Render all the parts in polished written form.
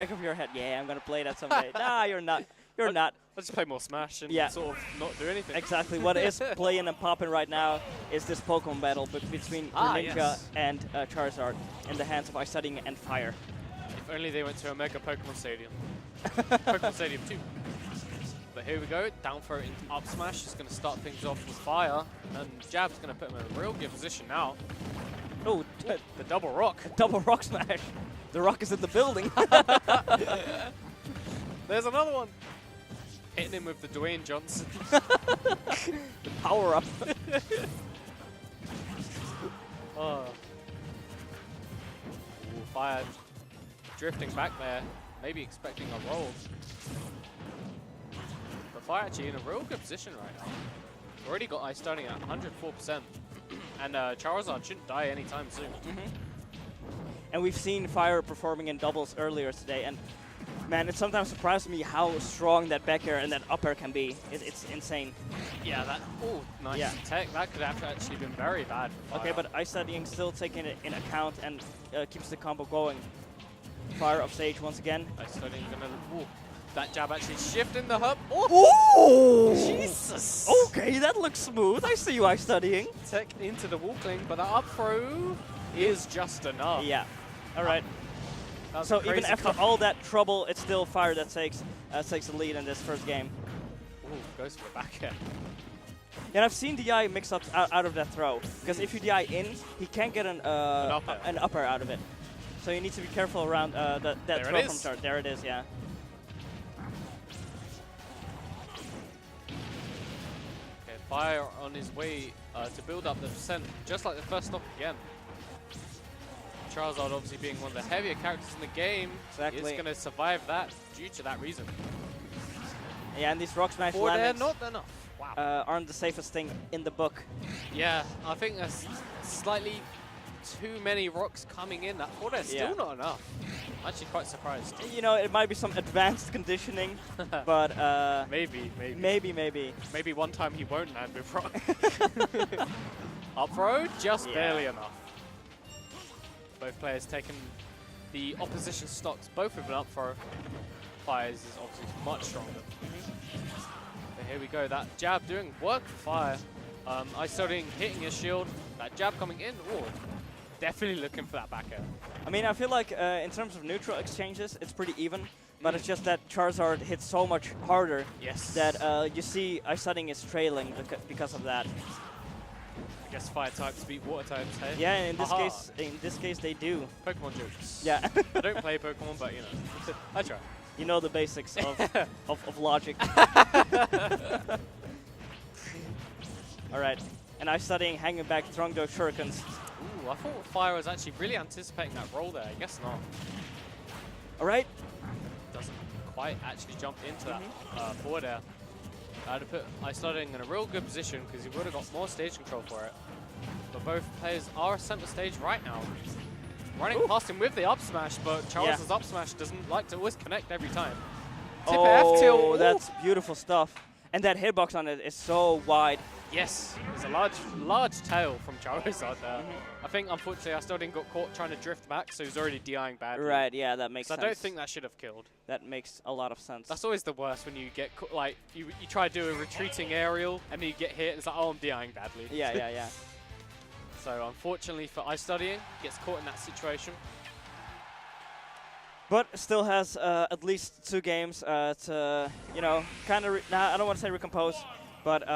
back of your head, yeah, I'm gonna play that someday. Nah, you're not. You're not. Let's just play more Smash and sort of not do anything. Exactly. What is playing and popping right now is this Pokemon battle between Greninja and Charizard in the hands of iStudying and Fire. If only they went to a Mega Pokemon Stadium. Pokemon Stadium 2. But here we go. Down throw into up smash. Is going to start things off with Fire. And Jab's going to put him in a real good position now. Oh, the double rock. Double rock smash. The rock is in the building. There's another one. Hitting him with the Dwayne Johnson. The power up. Oh. Ooh, Fire drifting back there. Maybe expecting a roll. But Fire actually in a real good position right now. Already got iStudying at 104%. And Charizard shouldn't die anytime soon. And we've seen Fire performing in doubles earlier today, and man, it sometimes surprises me how strong that back air and that up air can be. It's insane. Yeah, that. Oh, nice tech. That could have actually been very bad. Okay, but iStudying still taking it in account and keeps the combo going. Fire up stage once again. iStudying gonna. Ooh, that jab actually shifting the hub. Oh, Jesus! Okay, that looks smooth. I see you iStudying. Tech into the wall cling, but the up throw is just enough. Yeah. All right. So even after all that trouble, it's still Fire that takes the lead in this first game. Ooh, goes for the back air. And I've seen DI mix-ups out of that throw, because if you DI in, he can't get an up air out of it. So you need to be careful around that throw from start. There it is, yeah. Okay, Fire on his way to build up the percent, just like the first stock again. Charizard obviously being one of the heavier characters in the game is going to survive that due to that reason. Yeah, and these rock smash landings not enough. Wow. Aren't the safest thing in the book. Yeah, I think there's slightly too many rocks coming in. That forward air's still not enough. I'm actually quite surprised. You know, it might be some advanced conditioning, but maybe. Maybe one time he won't land with rock. Up throw, just barely enough. Both players taking the opposition stocks, both with an up throw. Fire's is obviously much stronger. But here we go, that jab doing work for Fire. iStudying hitting his shield, that jab coming in, definitely looking for that back air. I mean, I feel like in terms of neutral exchanges, it's pretty even, but it's just that Charizard hits so much harder that you see iStudying is trailing because of that. I guess fire types beat water types, hey? Yeah, in this case they do. Pokemon jokes. Yeah. I don't play Pokemon, but you know, I try. You know the basics of logic. All right, and iStudying hanging back, throwing those shurikens. Ooh, I thought Fire was actually really anticipating that roll there. I guess not. All right. Doesn't quite actually jump into that forward air. To put iStudying in a real good position because he would have got more stage control for it. But both players are center stage right now. Running past him with the up smash, but Charles' up smash doesn't like to always connect every time. Tip F till. That's beautiful stuff. And that hitbox on it is so wide. Yes, there's a large tail from Charizard there. I think, unfortunately, iStudying got caught trying to drift back, so he's already DIing badly. Right, yeah, that makes sense. I don't think that should have killed. That makes a lot of sense. That's always the worst when you get, like, you try to do a retreating aerial, and then you get hit, and it's like, oh, I'm DIing badly. Yeah. So, unfortunately for iStudying, gets caught in that situation. But still has at least 2 games to, you know, kind of, I don't want to say recompose, but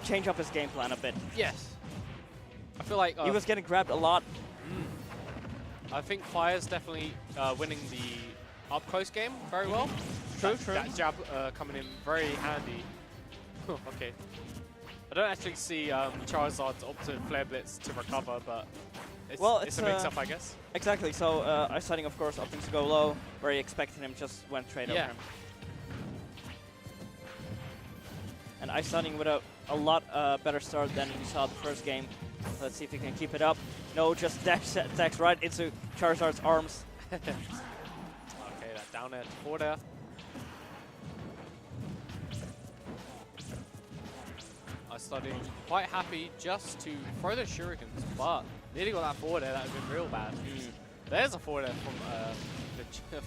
change up his game plan a bit. Yes. I feel like he was getting grabbed a lot. I think Fire's definitely winning the up-close game very well. True. That jab coming in very handy. Okay. I don't actually see Charizard's up to Flare Blitz to recover, but it's a mix-up, I guess. Exactly. So iStudying, of course, opting to go low, where he expected him, just went straight over him. And iStudying with a lot better start than we saw the first game. Let's see if he can keep it up. No, just attacks right into Charizard's arms. Okay, that down air to forward air. iStudying quite happy just to throw the shurikens, but nearly got that forward air. That would have been real bad. There's a forward air from the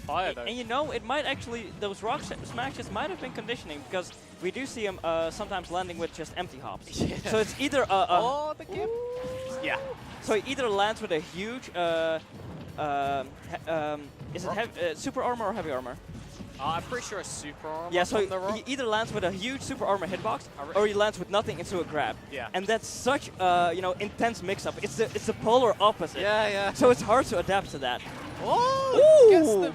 fire though. And you know, it might actually, those rock smashes might have been conditioning, because we do see him sometimes landing with just empty hops. Yeah. So it's either oh, the gip. Yeah. So he either lands with a huge is it super armor or heavy armor? I'm pretty sure it's super armor. Yeah, so he either lands with a huge super armor hitbox, or he lands with nothing into a grab. Yeah. And that's such you know, intense mix-up. It's the polar opposite. Yeah, yeah. So it's hard to adapt to that. Oh! Ooh!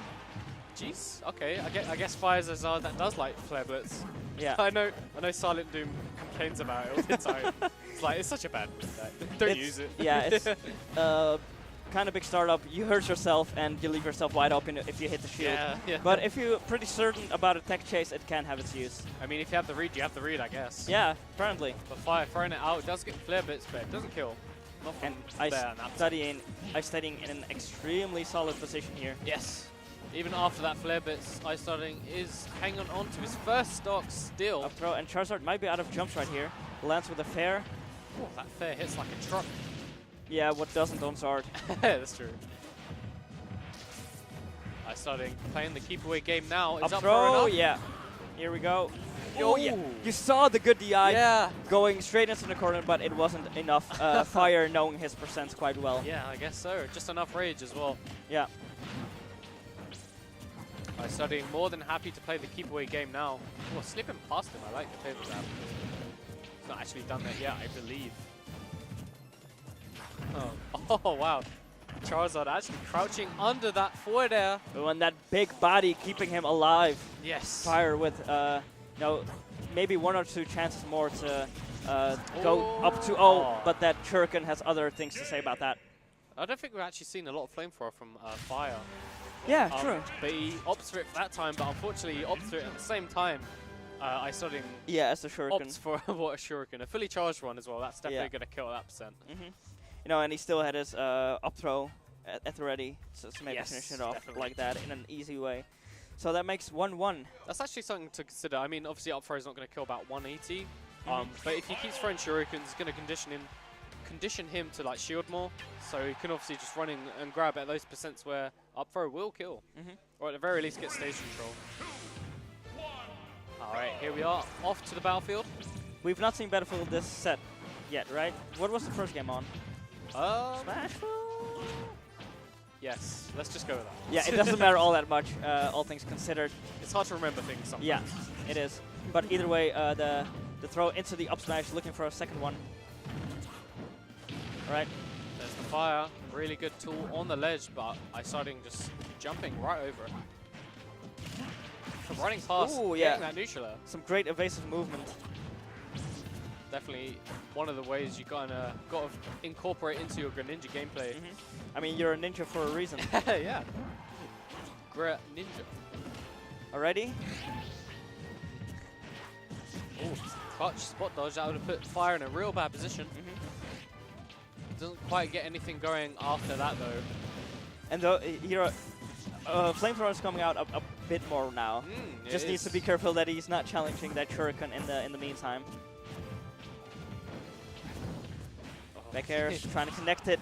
Jeez. Okay, I guess Fire's a Zard that does like Flare Blitz. Yeah. I know Silent Doom complains about it all the time. It's like, it's such a bad move. Don't use it. Yeah, it's kind of big startup. You hurt yourself and you leave yourself wide open if you hit the shield. Yeah, yeah. But if you're pretty certain about a tech chase, it can have its use. I mean, if you have the read, you have the read, I guess. Yeah, apparently. But Fire throwing it out does get Flare Blitz, but it doesn't kill. Not from iStudying in an extremely solid position here. Yes. Even after that Flare Blitz, iStudying is hanging on to his first stock still. Up throw, and Charizard might be out of jumps right here. Lands with a fair. Oh, that fair hits like a truck. Yeah, what doesn't on Zard? That's true. iStudying playing the keep away game now. Up throw, yeah. Here we go. Oh yeah, you saw the good DI going straight into the corner, but it wasn't enough. Fire knowing his percents quite well. Yeah, I guess so. Just enough rage as well. Yeah. iStudying more than happy to play the keep away game now. Oh, slipping past him. I like the table grab. He's not actually done that yet, I believe. Oh wow. Charizard actually crouching under that forward air. And that big body keeping him alive. Yes. Fire with you know, maybe 1 or 2 chances more to go up to but that Shuriken has other things to say about that. I don't think we've actually seen a lot of Flamethrower from Fire. Yeah, true. But he opts for it for that time, but unfortunately he opts for it at the same time. iStudying as the Shuriken. Opts for what a Shuriken. A fully charged one as well. That's definitely going to kill that percent. You know, and he still had his up throw at the ready, so maybe finish it off like that in an easy way. So that makes 1-1. That's actually something to consider. I mean, obviously up throw is not going to kill about 180, but if he keeps throwing Shurikens, it's going to condition him to like shield more. So he can obviously just run in and grab at those percents where up throw will kill, or at the very least get stage control. All right, here we are, off to the battlefield. We've not seen Battlefield this set yet, right? What was the first game on? Smashville? Yes, let's just go with that. Yeah, it doesn't matter all that much, all things considered. It's hard to remember things sometimes. Yeah, it is. But either way, the throw into the up smash, looking for a second one. All right. There's the fire. Really good tool on the ledge, but iStudying just jumping right over it. Running past, getting that neutral air. Some great evasive movement. Definitely one of the ways you got to incorporate into your Greninja gameplay. I mean, you're a ninja for a reason. Yeah. Greninja. Alrighty. Oh, clutch spot dodge. That would have put Fire in a real bad position. Doesn't quite get anything going after that though. And here, Flamethrower is coming out a bit more now. Just needs to be careful that he's not challenging that Shuriken in the meantime. Back air, trying to connect it.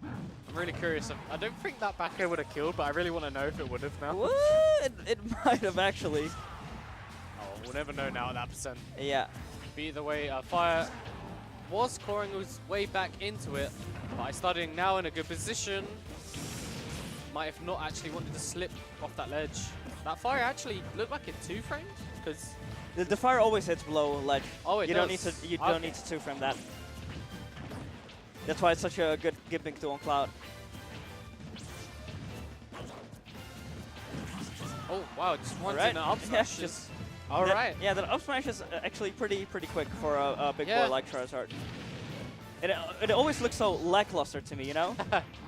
I'm really curious. I don't think that back air would have killed, but I really want to know if it would have now. What? It might have actually. Oh, we'll never know now at that percent. Yeah. But either way, Fire was scoring his way back into it. But iStudying now in a good position. Might have not actually wanted to slip off that ledge. That Fire actually looked like it 2-framed, because the Fire always hits below ledge. Oh, it you does. don't need to 2-frame that. That's why it's such a good gimmick to on Cloud. Oh wow, just one in an up smash. Yeah, the up smash is actually pretty quick for a big boy like Charizard. It always looks so lackluster to me, you know?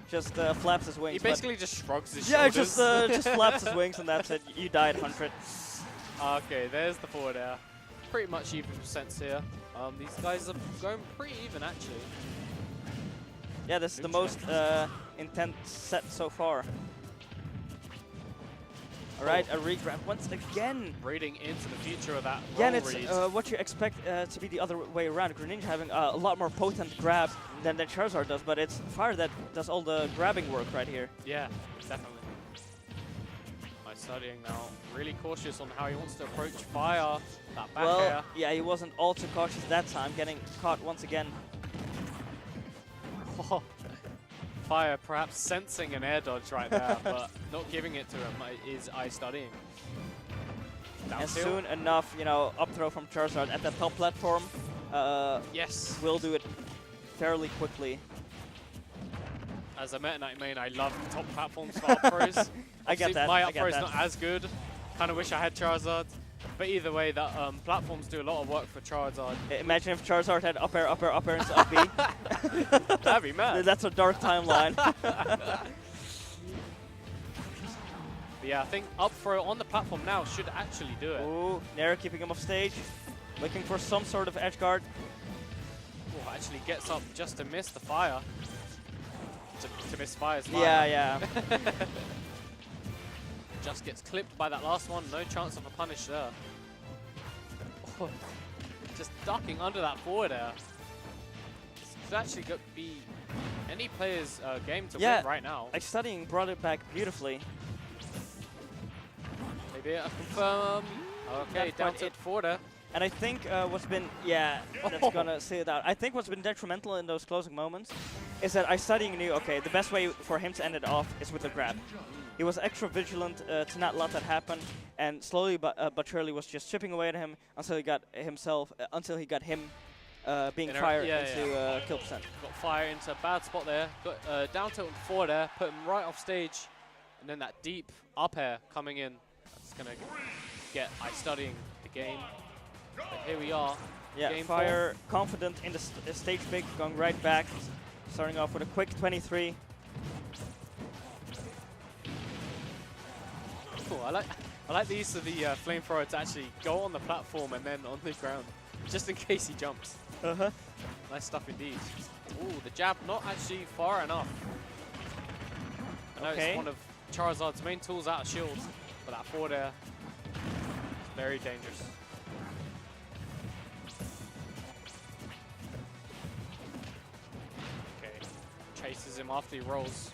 Just flaps his wings. He basically just shrugs his shoulders. Yeah, just flaps his wings and that's it. You die at 100. Okay, there's the forward air. Pretty much even percents here. These guys are going pretty even actually. Yeah, this is the most intense set so far. Alright, a regrab once again. Reading into the future of that Yeah, and it's what you expect to be the other way around. Greninja having a lot more potent grab than Charizard does, but it's Fire that does all the grabbing work right here. Yeah, definitely. iStudying now. Really cautious on how he wants to approach Fire. That back well, air. yeah, he wasn't all too cautious that time, getting caught once again. Oh. Fire perhaps sensing an air dodge right there, but not giving it to him is iStudying. And soon enough, you know, up throw from Charizard at that top platform. Yes. Will do it fairly quickly. As a Meta Knight main, I love top platforms for up throws. I get that. My up throw is not as good. Kind of wish I had Charizard. But either way, that platforms do a lot of work for Charizard. Imagine if Charizard had up air, into up B. That'd be mad. That's a dark timeline. Yeah, I think up throw on the platform now should actually do it. Ooh, Nair keeping him off stage. Looking for some sort of edge guard. Oh, actually gets up just to miss the fire. To miss Fire's fire. Yeah. Just gets clipped by that last one. No chance of a punish there. Oh, just ducking under that forward air. This could actually be any player's game to win right now. iStudying brought it back beautifully. Maybe a confirm. Okay, down to forward air. And I think what's been, that's gonna say it out. I think what's been detrimental in those closing moments is that iStudying knew, okay, the best way for him to end it off is with a grab. He was extra vigilant to not let that happen, and slowly but surely was just chipping away at him until he got him being fired into kill percent. Got Fire into a bad spot there. Got down tilt and forward air, put him right off stage, and then that deep up air coming in. That's gonna get iStudying the game. But here we are. Yeah, game Fire confident in the stage pick, going right back, starting off with a quick 23. Cool. I like the use of the flamethrower to actually go on the platform and then on the ground, just in case he jumps. Nice stuff indeed. Ooh, the jab not actually far enough. I know it's one of Charizard's main tools out of shield, but that forward air is very dangerous. Okay, chases him after he rolls.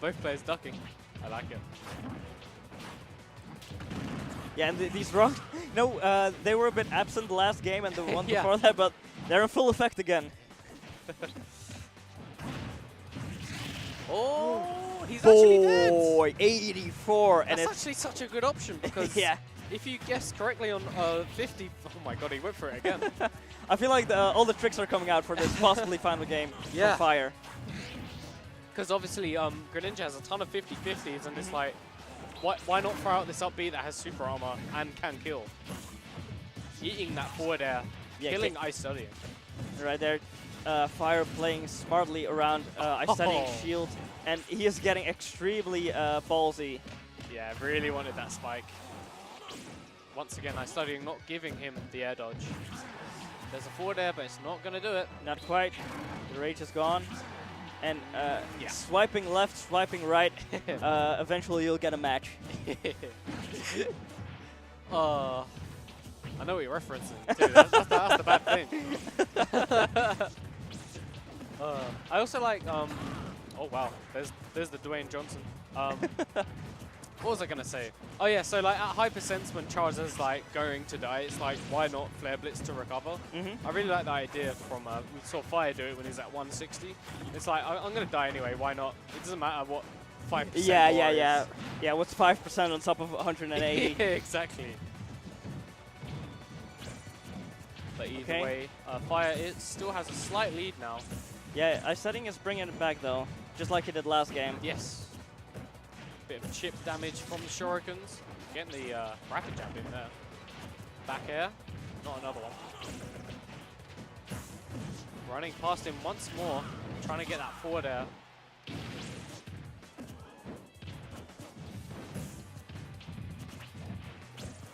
Both players ducking. I like it. Yeah, and these runs, they were a bit absent the last game and the one before that, but they're in full effect again. Oh, he's actually dead. Boy, 84. That's actually such a good option because if you guess correctly on 50, oh my god, he went for it again. I feel like all the tricks are coming out for this possibly final game for Fire. Because obviously Greninja has a ton of 50-50s and it's like, why not throw out this up B that has super armor and can kill? Eating that forward air, killing iStudying. Right there, Fire playing smartly around iStudying shield, and he is getting extremely ballsy. Yeah, really wanted that spike. Once again, iStudying not giving him the air dodge. There's a forward air, but it's not going to do it. Not quite. The rage is gone. And swiping left, swiping right, eventually you'll get a match. I know what you're referencing too. That's the bad thing. I also like, oh wow, there's the Dwayne Johnson. What was I gonna say? Oh yeah, so like at high percents when Charizard's like going to die, it's like why not Flare Blitz to recover? I really like the idea from we saw Fire do it when he's at 160. It's like I'm gonna die anyway. Why not? It doesn't matter what 5%. Yeah. What's 5% on top of 180? Yeah, exactly. But either way, Fire still has a slight lead now. Yeah, iStudying is bringing it back though, just like he did last game. Yes. Bit of chip damage from the shurikens. Getting the rapid jab in there. Back air. Not another one. Running past him once more. Trying to get that forward air.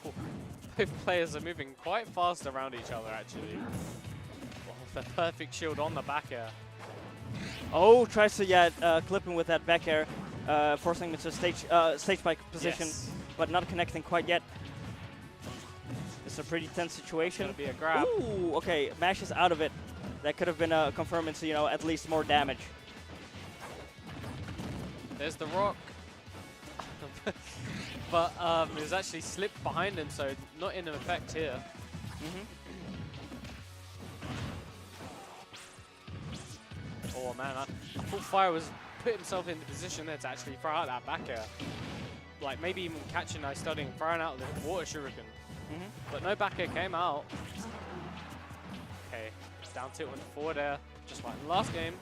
Ooh. Both players are moving quite fast around each other actually. Oh, the perfect shield on the back air. Oh, tries to clip him with that back air. Forcing him into stage spike position, but not connecting quite yet. It's a pretty tense situation. It's gonna be a grab. Ooh, okay, Mash is out of it. That could have been confirmed into, at least more damage. There's the rock. But it was actually slipped behind him, so not in effect here. Oh man, I thought Fire was put himself in the position there to actually throw out that back air. Like maybe even catching iStudying, throwing out the water shuriken. But no back air came out. Okay, down tilt went forward air, just like in the last game.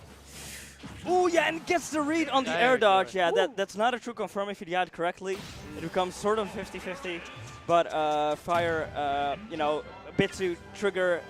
Oh yeah, and gets the read on the There air you go. dodge. Yeah, that's not a true confirm if you got it correctly. It becomes sort of 50-50, but Fire, you know, a bit to trigger